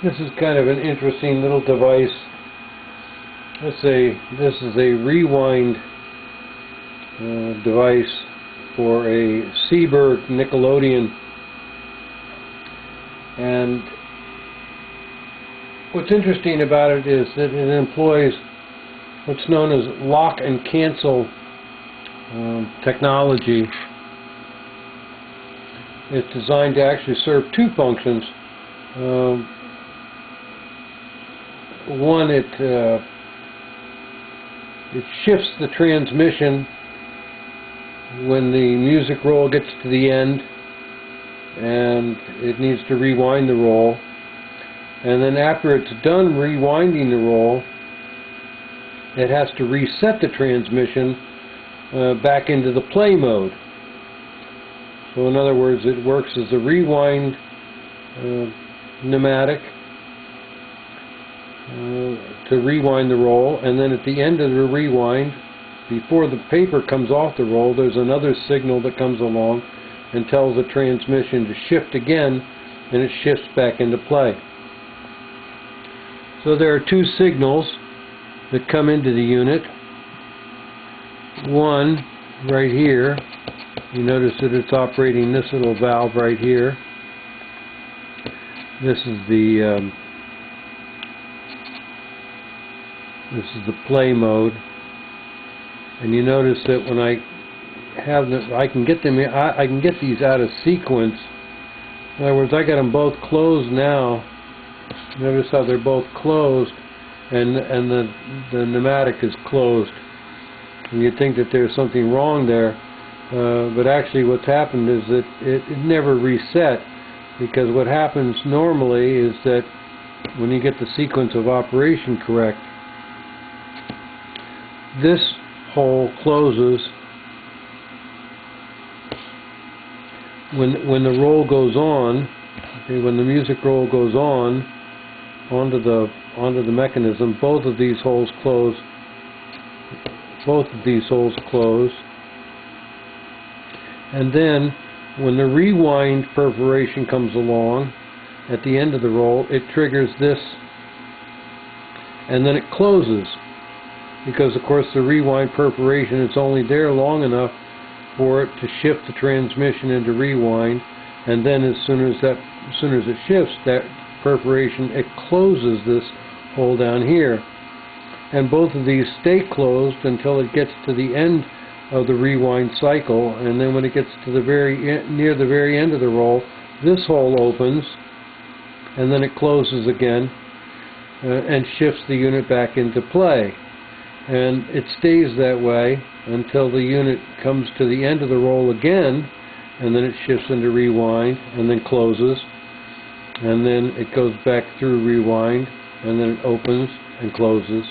This is kind of an interesting little device. Let's say this is a rewind device for a Seeburg Nickelodeon, and what's interesting about it is that it employs what's known as lock and cancel technology. It's designed to actually serve two functions. One, it shifts the transmission when the music roll gets to the end and it needs to rewind the roll, and then after it's done rewinding the roll, it has to reset the transmission back into the play mode. So in other words, it works as a rewind pneumatic to rewind the roll, and then at the end of the rewind, before the paper comes off the roll, there's another signal that comes along and tells the transmission to shift again, and it shifts back into play. So there are two signals that come into the unit. One right here, you notice that it's operating this little valve right here. This is the play mode, and you notice that when I have them, I can get these out of sequence. In other words, I got them both closed now. Notice how they're both closed, and the pneumatic is closed. And you'd think that there's something wrong there, but actually what's happened is that it never reset, because what happens normally is that when you get the sequence of operation correct, this hole closes when the roll goes on. Okay, when the music roll goes on onto the mechanism, both of these holes close. Both of these holes close, and then when the rewind perforation comes along at the end of the roll, it triggers this, and then it closes, because of course the rewind perforation is only there long enough for it to shift the transmission into rewind, and then as soon as it shifts that perforation, it closes this hole down here. And both of these stay closed until it gets to the end of the rewind cycle, and then when it gets to the near the very end of the roll, this hole opens, and then it closes again and shifts the unit back into play. And it stays that way until the unit comes to the end of the roll again, and then it shifts into rewind and then closes, and then it goes back through rewind, and then it opens and closes.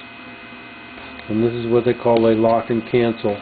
And this is what they call a lock and cancel.